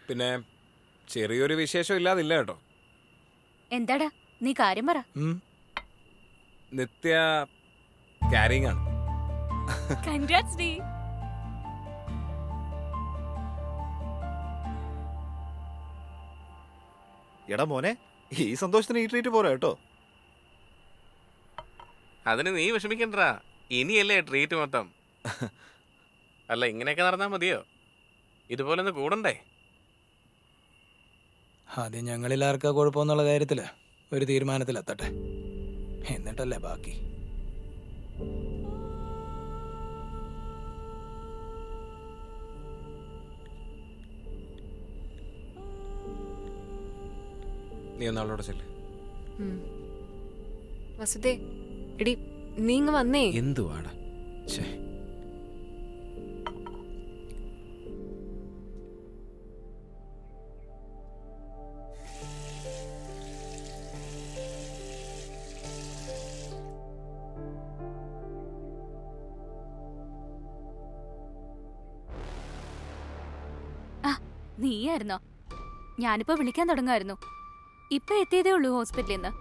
പിന്നെ ചെറിയൊരു വിശേഷം ഇല്ലാതില്ല കേട്ടോ. എന്താടാ നീ കാര്യം പറ. നിത്യ ക്യാരിങ് ആണ്. Congrats D. എടാ മോനെ, ഈ സന്തോഷത്തിന് ഈ ട്രീറ്റ് പോരാ കേട്ടോ. അതിന് നീ വിഷമിക്കണ്ടാ, ഇനിയല്ലേ ട്രീറ്റ് മൊത്തം. അല്ല, ഇങ്ങനെയൊക്കെ നടന്നാൽ മതിയോ? ഇതുപോലെ ഒന്ന് കൂടണ്ടേ? ആദ്യം ഞങ്ങളിൽ ആർക്കാ കുഴപ്പമെന്നുള്ള കാര്യത്തിൽ ഒരു തീരുമാനത്തിലെത്തട്ടെ, എന്നിട്ടല്ലേ ബാക്കി. നീ ഒന്നാളോടെ ചെല്ലേ. വസുദേ, എടി നീ ഇങ്ങ് വന്നേ. എന്തുവാടാ? നീയായിരുന്നോ? ഞാനിപ്പോ വിളിക്കാൻ തുടങ്ങായിരുന്നു. ഇപ്പൊ എത്തിയതേ ഉള്ളൂ ഹോസ്പിറ്റലിൽ നിന്ന്.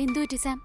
എന്തു പറ്റി സാം?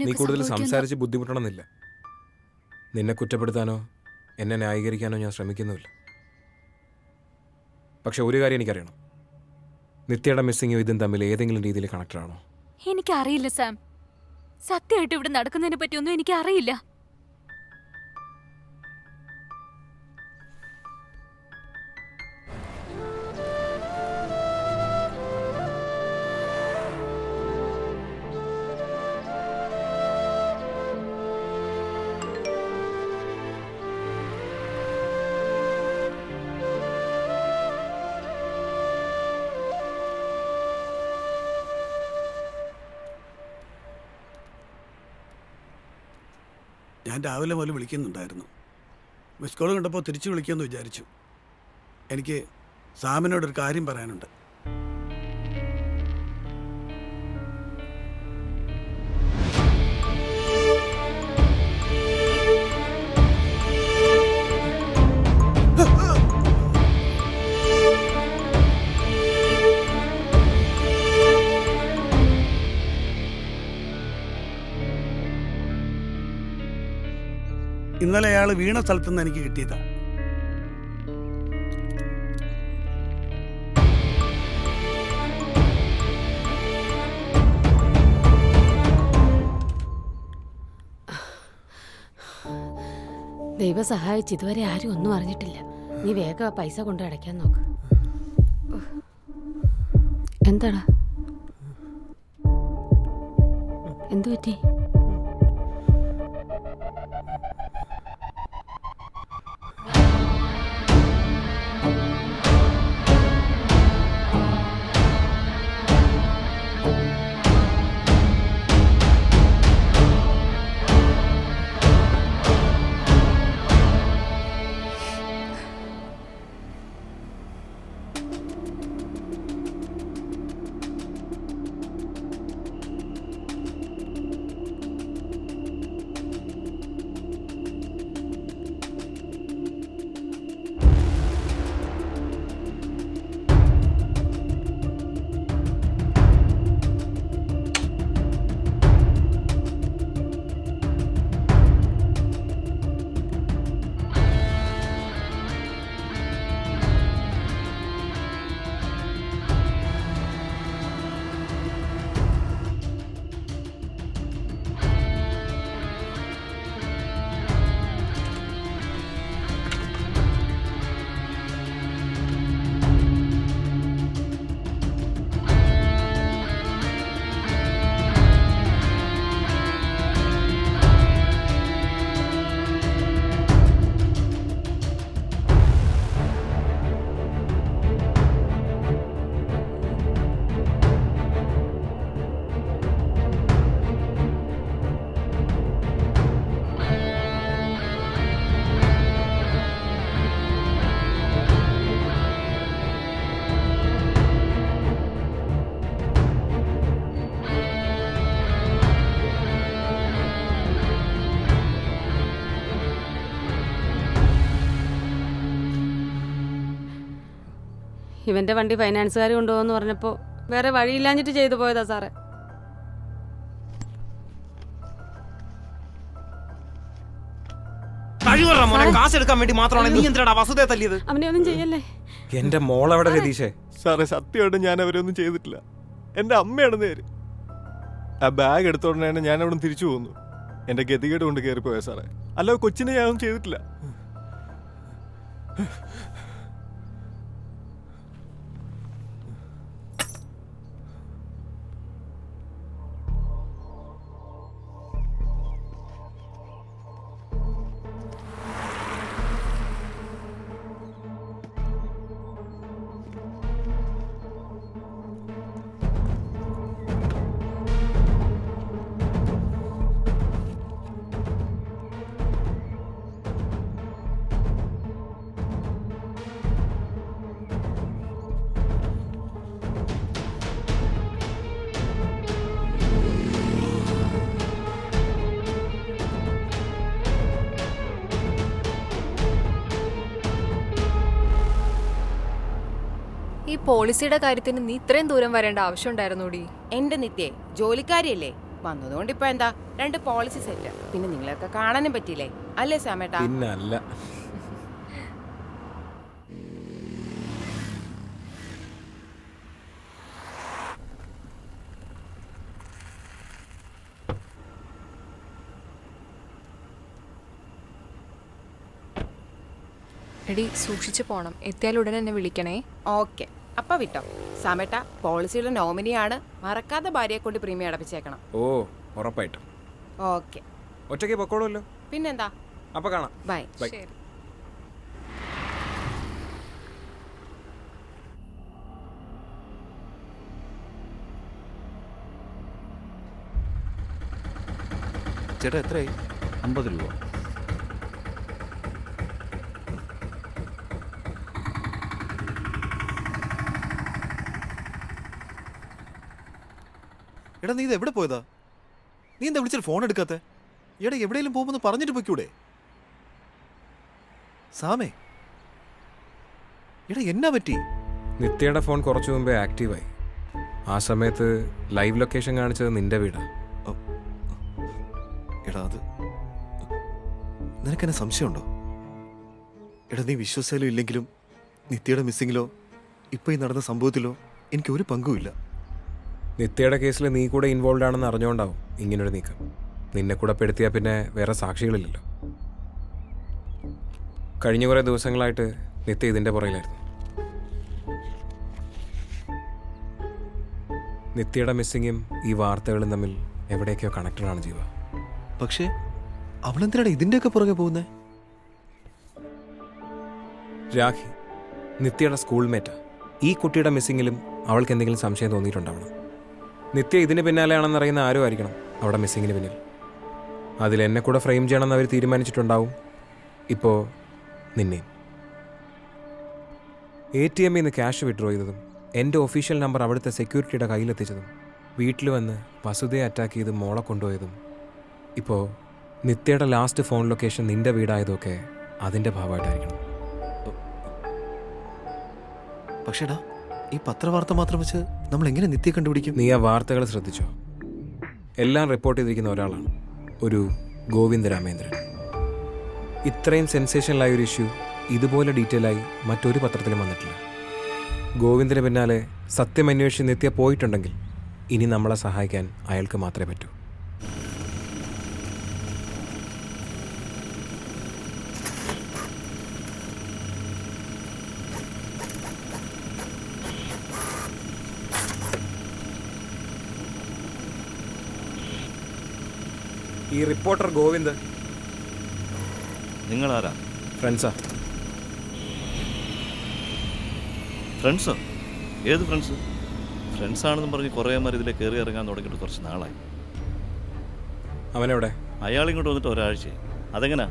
നീ കൂടുതൽ സംസാരിച്ച് ബുദ്ധിമുട്ടണമെന്നില്ല. നിന്നെ കുറ്റപ്പെടുത്താനോ എന്നെ ന്യായീകരിക്കാനോ ഞാൻ ശ്രമിക്കുന്നുമില്ല. പക്ഷെ ഒരു കാര്യം എനിക്കറിയണം, നിത്യയുടെ മിസ്സിങ്ങും ഇതും തമ്മിൽ ഏതെങ്കിലും രീതിയിൽ കണക്റ്റഡ് ആണോ? എനിക്കറിയില്ല സാം. സത്യമായിട്ട് ഇവിടെ നടക്കുന്നതിനെ പറ്റിയൊന്നും എനിക്കറിയില്ല. ഞാൻ രാവിലെ മുതൽ വിളിക്കുന്നുണ്ടായിരുന്നു. മിസ് കോൾ കണ്ടപ്പോൾ തിരിച്ചു വിളിക്കാമെന്ന് വിചാരിച്ചു. എനിക്ക് സാമിനോടൊരു കാര്യം പറയാനുണ്ട്. ഇന്നലെ അയാൾ വീണ സ്ഥലത്തുനിന്ന് എനിക്ക് കിട്ടിയതാണ്. ദൈവം സഹായിച്ച് ഇതുവരെ ആരും ഒന്നും അറിഞ്ഞിട്ടില്ല. നീ വേഗം ആ പൈസ കൊണ്ട് അടയ്ക്കാൻ നോക്ക്. എന്താടാ, എന്തു പറ്റി? ഇവന്റെ വണ്ടി ഫൈനാൻസുകാർ കൊണ്ടുപോകുമെന്ന് പറഞ്ഞപ്പോൾ വേറെ വഴിയില്ലാഞ്ഞിട്ട് ചെയ്തു പോയതാ സാറേ. കാശെടുക്കാൻ വേണ്ടി മാത്രമാണ് നീ എന്തിനാ വസുതയെ തല്ലിയത്? അവനെ ഒന്നും ചെയ്യല്ലേ. എന്റെ മോളെവിടെ രതീഷേ? സാറേ സത്യമായിട്ട് ഞാൻ അവരൊന്നും ചെയ്തിട്ടില്ല. എൻ്റെ അമ്മയാണ് നേര്. ആ ബാഗ് എടുത്തോണ്ടാണ് ഞാൻ അവിടെ തിരിച്ചു പോകുന്നു. എൻ്റെ ഗതികേട് കൊണ്ട് കയറിപ്പോയ സാറേ. അല്ല കൊച്ചിനെ ഞാനൊന്നും ചെയ്തിട്ടില്ല. ഈ പോളിസിയുടെ കാര്യത്തിന് നീ ഇത്രയും ദൂരം വരേണ്ട ആവശ്യം ഉണ്ടായിരുന്നോടി? എന്റെ നിത്യേ ജോലിക്കാരിയല്ലേ, വന്നതുകൊണ്ട് ഇപ്പൊ എന്താ 2 പോളിസി സെറ്റ്. പിന്നെ നിങ്ങളൊക്കെ കാണാനും പറ്റിയില്ലേ, അല്ലേ സാമേട്ടാ? പിന്നല്ല. എടി സൂക്ഷിച്ചു പോണം. എത്തിയാൽ ഉടനെ എന്നെ വിളിക്കണേ. ഓക്കെ, അപ്പ വിട്ടോ. സാമേട്ടാ പോളിസിയുടെ നോമിനിയാണ്, മറക്കാതെ ഭാര്യയെ കൊണ്ട് പ്രീമിയം അടപ്പിച്ചേക്കണം. ഓ ഉറപ്പായിട്ടും. ഓക്കെ, ഒറ്റയ്ക്ക് പൊക്കോളൂല്ലോ. പിന്നെന്താ. അപ്പൊ കാണാം. ബൈ. ബൈ. ശരി. ചേട്ടാ എത്രയായി? 50 രൂപ. എടാ നീ ഇത് എവിടെ പോയതാ? നീ എന്താ വിളിച്ചിട്ട് ഫോൺ എടുക്കാത്ത? എടാ എവിടെയെങ്കിലും പോകുമ്പോൾ പറഞ്ഞിട്ട് പൊയ്ക്കൂടെ? സാമേ എടാ എന്നാ പറ്റി? നിത്യയുടെ ഫോൺ കുറച്ചു മുമ്പേ ആക്റ്റീവായി. ആ സമയത്ത് ലൈവ് ലൊക്കേഷൻ കാണിച്ചത് നിന്റെ വീടാ. എടാ അത് നിനക്കെന്നെ സംശയമുണ്ടോ? എടാ നീ വിശ്വസിച്ചാലും ഇല്ലെങ്കിലും നിത്യയുടെ മിസ്സിങ്ങിലോ ഇപ്പം ഈ നടന്ന സംഭവത്തിലോ എനിക്ക് ഒരു പങ്കുമില്ല. നിത്യയുടെ കേസിൽ നീ കൂടെ ഇൻവോൾവ് ആണെന്ന് അറിഞ്ഞുകൊണ്ടാവും ഇങ്ങനൊരു നീക്കം. നിന്നെ കൂടെ പെടുത്തിയാൽ പിന്നെ വേറെ സാക്ഷികളില്ലല്ലോ. കഴിഞ്ഞ കുറേ ദിവസങ്ങളായിട്ട് നിത്യ ഇതിൻ്റെ പുറകിലായിരുന്നു. നിത്യയുടെ മിസ്സിങ്ങും ഈ വാർത്തകളും തമ്മിൽ എവിടെയൊക്കെയോ കണക്റ്റഡ് ആണ് ജീവ. പക്ഷേ അവളെന്തിനാണ് ഇതിൻ്റെയൊക്കെ പുറകെ പോകുന്നത്? രാഖി നിത്യയുടെ സ്കൂൾമേറ്റാ. ഈ കുട്ടിയുടെ മിസ്സിങ്ങിലും അവൾക്ക് എന്തെങ്കിലും സംശയം തോന്നിയിട്ടുണ്ടാവണം. നിത്യ ഇതിന് പിന്നാലെയാണെന്നറിയുന്ന ആരും ആയിരിക്കണം അവിടെ മിസ്സിങ്ങിന് പിന്നിൽ. അതിൽ എന്നെ കൂടെ ഫ്രെയിം ചെയ്യണമെന്ന് അവർ തീരുമാനിച്ചിട്ടുണ്ടാവും. ഇപ്പോൾ നിന്നെയും. ATM നിന്ന് ക്യാഷ് വിഡ്രോ ചെയ്തതും എൻ്റെ ഒഫീഷ്യൽ നമ്പർ അവിടുത്തെ സെക്യൂരിറ്റിയുടെ കയ്യിലെത്തിച്ചതും വീട്ടിൽ വന്ന് വസുതയെ അറ്റാക്ക് ചെയ്ത് മോളെ കൊണ്ടുപോയതും ഇപ്പോൾ നിത്യയുടെ ലാസ്റ്റ് ഫോൺ ലൊക്കേഷൻ നിൻ്റെ വീടായതൊക്കെ അതിൻ്റെ ഭാഗമായിട്ടായിരിക്കണം. പക്ഷേടാ, ഈ പത്രവാർത്ത മാത്രം വെച്ച് നമ്മൾ എങ്ങനെ നിത്യ കണ്ടുപിടിക്കും? നീ ആ വാർത്തകൾ ശ്രദ്ധിച്ചോ? എല്ലാം റിപ്പോർട്ട് ചെയ്തിരിക്കുന്ന ഒരാളാണ്, ഒരു ഗോവിന്ദ് രാമേന്ദ്രൻ. ഇത്രയും സെൻസേഷനലായ ഒരു ഇഷ്യൂ ഇതുപോലെ ഡീറ്റെയിൽ ആയി മറ്റൊരു പത്രത്തിലും വന്നിട്ടില്ല. ഗോവിന്ദിന് പിന്നാലെ സത്യം അന്വേഷിച്ച് നിത്യ പോയിട്ടുണ്ടെങ്കിൽ ഇനി നമ്മളെ സഹായിക്കാൻ അയാൾക്ക് മാത്രമേ പറ്റൂ. ഈ റിപ്പോർട്ടർ ഗോവിന്ദ് നിങ്ങളാരാ? ഫ്രണ്ട്സാ. ഫ്രണ്ട്സോ? ഏത് ഫ്രണ്ട്സ്? ഫ്രണ്ട്സാണെന്നും പറഞ്ഞ് കുറേമാർ ഇതിലെ കയറി ഇറങ്ങാൻ തുടങ്ങിയിട്ട് കുറച്ച് നാളായി. അവനെവിടെ? അയാളിങ്ങോട്ട് വന്നിട്ട് ഒരാഴ്ചയായി. അതെങ്ങനാ?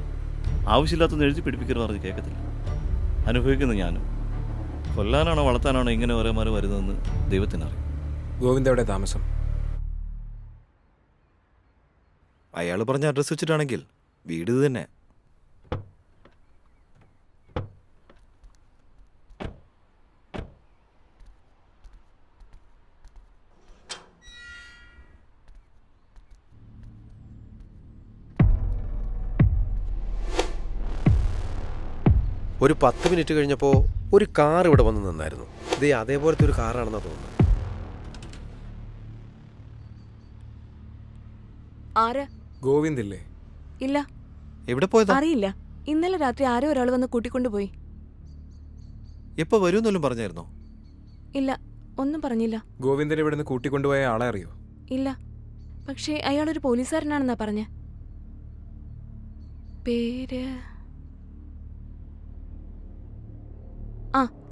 ആവശ്യമില്ലാത്തൊന്നും എഴുതി പിടിപ്പിക്കരുത് പറഞ്ഞ് കേൾക്കത്തില്ല. അനുഭവിക്കുന്നു ഞാനും. കൊല്ലാനാണോ വളർത്താനാണോ ഇങ്ങനെ ഓരോമാർ വരുന്നതെന്ന് ദൈവത്തിനറിയാം. ഗോവിന്ദ് എവിടെ താമസം? അയാൾ പറഞ്ഞ അഡ്രസ്സ് വെച്ചിട്ടാണെങ്കിൽ വീട് ഇത് തന്നെ. ഒരു 10 മിനിറ്റ് കഴിഞ്ഞപ്പോൾ ഒരു കാർ ഇവിടെ വന്ന് നിന്നായിരുന്നു. ഇതേ അതേപോലത്തെ ഒരു കാറാണെന്നാണ് തോന്നുന്നത്. ആരാ? ഗോവിന്ദ് ഇല്ലേ? ഇല്ല, എവിടെ പോയതാ? അറിയില്ല. ഇന്നലെ രാത്രി ആരോ ഒരാൾ വന്ന് കൂട്ടിക്കൊണ്ടുപോയി. എപ്പോ വരുമെന്നല്ലോ പറഞ്ഞായിരുന്നോ? ഇല്ല, ഒന്നും പറഞ്ഞില്ല. ഗോവിന്ദിനെ ഇവിടുന്ന് കൂട്ടിക്കൊണ്ടുപോയ ആളെ അറിയോ? ഇല്ല, പക്ഷേ അയാളൊരു പോലീസുകാരനാണെന്നാ പറഞ്ഞ. പേര്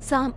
സാം.